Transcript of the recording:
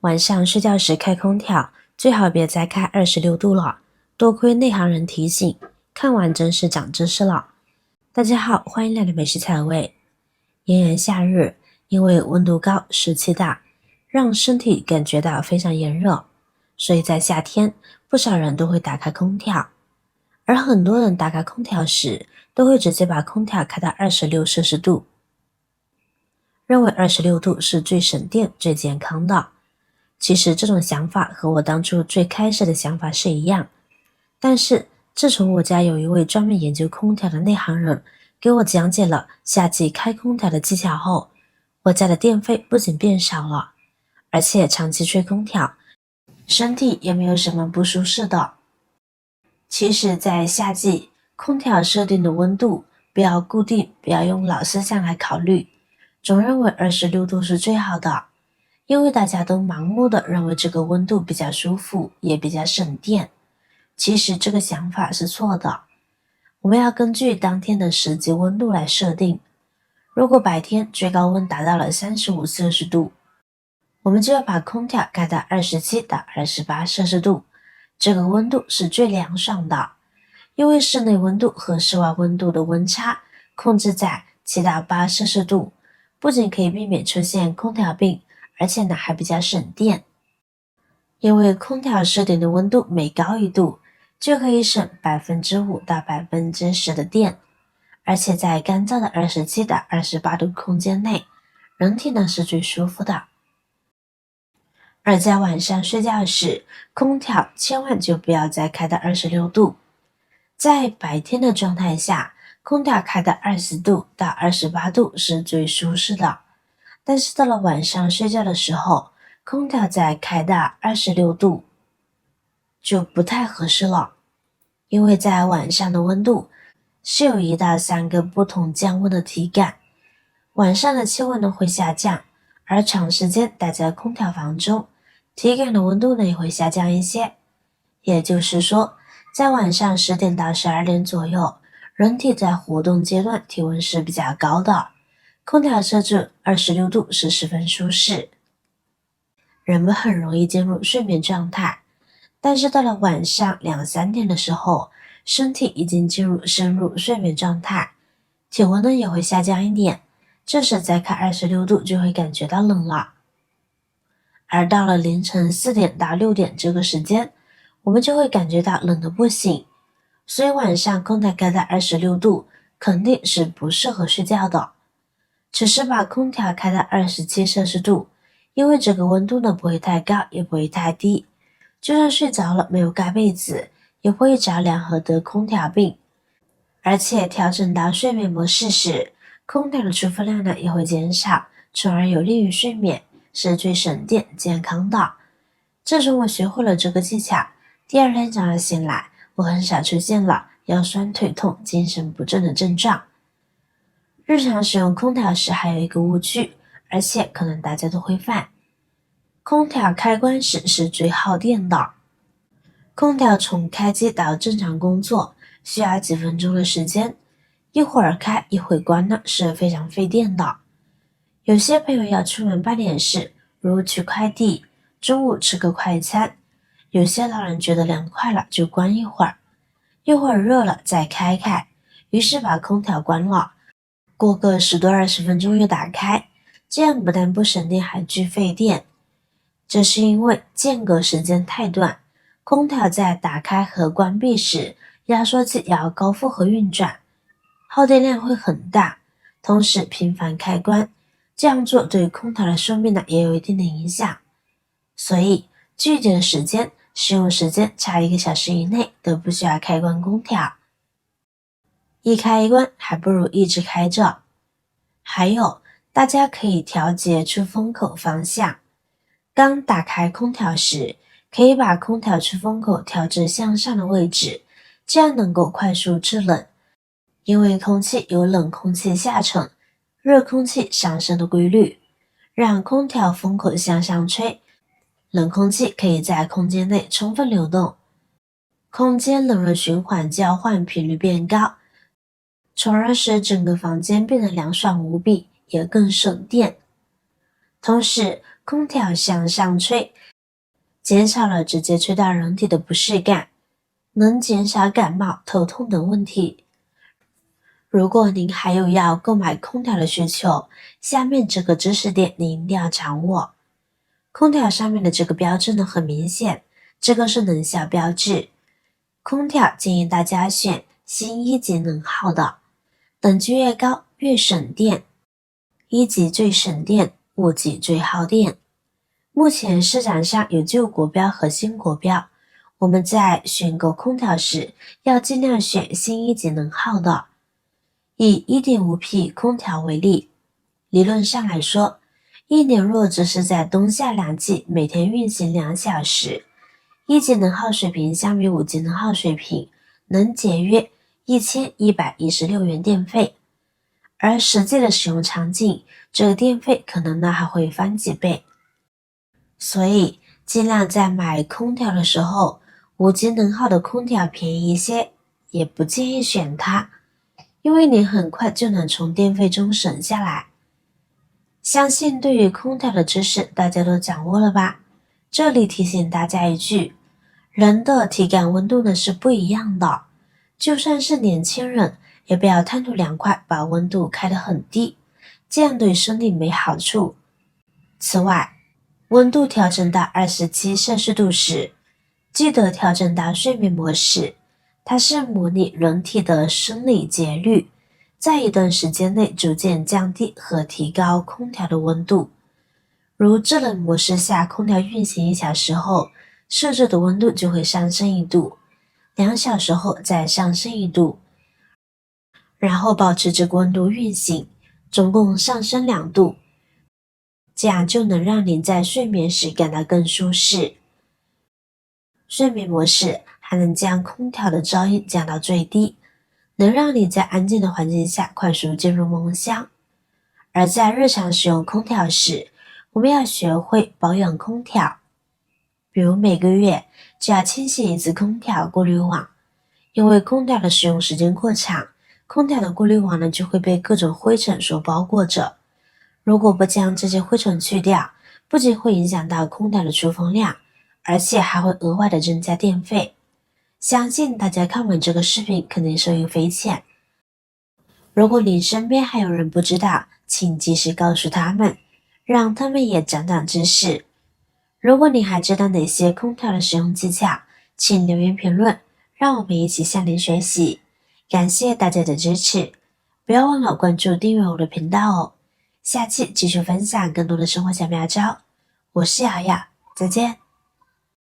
晚上睡觉时开空调，最好别再开26度了，多亏内行人提醒，看完真是长知识了。大家好，欢迎来到美食采味。炎炎夏日，因为温度高、湿气大，让身体感觉到非常炎热，所以在夏天，不少人都会打开空调。而很多人打开空调时，都会直接把空调开到26摄氏度，认为26度是最省电、最健康的。其实这种想法和我当初最开始的想法是一样，但是自从我家有一位专门研究空调的内行人给我讲解了夏季开空调的技巧后，我家的电费不仅变少了，而且长期吹空调，身体也没有什么不舒适的。其实在夏季，空调设定的温度不要固定，不要用老思想来考虑，总认为26度是最好的。因为大家都盲目的认为这个温度比较舒服，也比较省电。其实这个想法是错的。我们要根据当天的实际温度来设定。如果白天最高温达到了35摄氏度，我们就要把空调开到27到28摄氏度，这个温度是最凉爽的。因为室内温度和室外温度的温差控制在7到8摄氏度，不仅可以避免出现空调病，而且呢还比较省电。因为空调设定的温度每高1度，就可以省5%到10%的电，而且在干燥的27到28度空间内，人体呢是最舒服的。而在晚上睡觉时，空调千万就不要再开到26度。在白天的状态下，空调开到20度到28度是最舒适的。但是到了晚上睡觉的时候，空调再开到26度就不太合适了。因为在晚上的温度是有1到3个不同降温的体感，晚上的气温呢会下降，而长时间待在空调房中，体感的温度呢也会下降一些。也就是说，在晚上10点到12点左右，人体在活动阶段体温是比较高的，空调设置26度是十分舒适，人们很容易进入睡眠状态。但是到了晚上2、3点的时候，身体已经进入深入睡眠状态，体温呢也会下降一点，这时再开26度就会感觉到冷了。而到了凌晨4点到6点这个时间，我们就会感觉到冷得不行，所以晚上空调开到26度肯定是不适合睡觉的。只是把空调开到27摄氏度，因为这个温度呢不会太高，也不会太低，就算睡着了没有盖被子，也不会着凉和得空调病。而且调整到睡眠模式时，空调的出风量呢也会减少，从而有利于睡眠，是最省电健康的。自从我学会了这个技巧，第二天早上醒来，我很少出现了腰酸腿痛、精神不振的症状。日常使用空调时还有一个误区，而且可能大家都会犯。空调开关时是最耗电的。空调从开机到正常工作需要几分钟的时间，一会儿开一会关呢是非常费电的。有些朋友要出门办点事，如取快递，中午吃个快餐，有些老人觉得凉快了就关一会儿，一会儿热了再开开，于是把空调关了，过个10多20分钟又打开，这样不但不省电还巨费电。这是因为间隔时间太短，空调在打开和关闭时，压缩机要高负荷运转，耗电量会很大，同时频繁开关，这样做对空调的寿命呢也有一定的影响。所以具体的时间，使用时间差1个小时以内都不需要开关空调，一开一关还不如一直开着。还有，大家可以调节出风口方向。刚打开空调时，可以把空调出风口调至向上的位置，这样能够快速制冷。因为空气有冷空气下沉、热空气上升的规律，让空调风口向上吹，冷空气可以在空间内充分流动，空间冷热循环交换频率变高，从而使整个房间变得凉爽无比，也更省电。同时，空调向上吹，减少了直接吹到人体的不适感，能减少感冒、头痛等问题。如果您还有要购买空调的需求，下面这个知识点您一定要掌握。空调上面的这个标志呢很明显，这个是能效标志。空调建议大家选新1级能耗的，等级越高越省电，1级最省电，5级最耗电。目前市场上有旧国标和新国标，我们在选购空调时要尽量选新1级能耗的。以 1.5P 空调为例，理论上来说，一年若只是在冬夏两季每天运行2小时，1级能耗水平相比5级能耗水平能节约1116元电费，而实际的使用场景，这个电费可能呢还会翻几倍。所以尽量在买空调的时候，5级能耗的空调便宜一些，也不建议选它，因为你很快就能从电费中省下来。相信对于空调的知识大家都掌握了吧？这里提醒大家一句，人的体感温度呢是不一样的，就算是年轻人，也不要贪图凉快把温度开得很低，这样对身体没好处。此外，温度调整到27摄氏度时，记得调整到睡眠模式，它是模拟人体的生理节律，在一段时间内逐渐降低和提高空调的温度。如制冷模式下，空调运行1小时后，设置的温度就会上升1度，2小时后再上升1度，然后保持这个温度运行，总共上升2度，这样就能让您在睡眠时感到更舒适。睡眠模式还能将空调的噪音降到最低，能让你在安静的环境下快速进入梦乡。而在日常使用空调时，我们要学会保养空调，比如每个月就要清洗1次空调过滤网，因为空调的使用时间过长，空调的过滤网呢就会被各种灰尘所包裹着。如果不将这些灰尘去掉，不仅会影响到空调的出风量，而且还会额外的增加电费。相信大家看完这个视频肯定受益匪浅。如果你身边还有人不知道，请及时告诉他们，让他们也长长知识。如果你还知道哪些空调的使用技巧，请留言评论，让我们一起向您学习。感谢大家的支持，不要忘了关注订阅我的频道哦。下期继续分享更多的生活小妙招，我是瑶瑶，再见。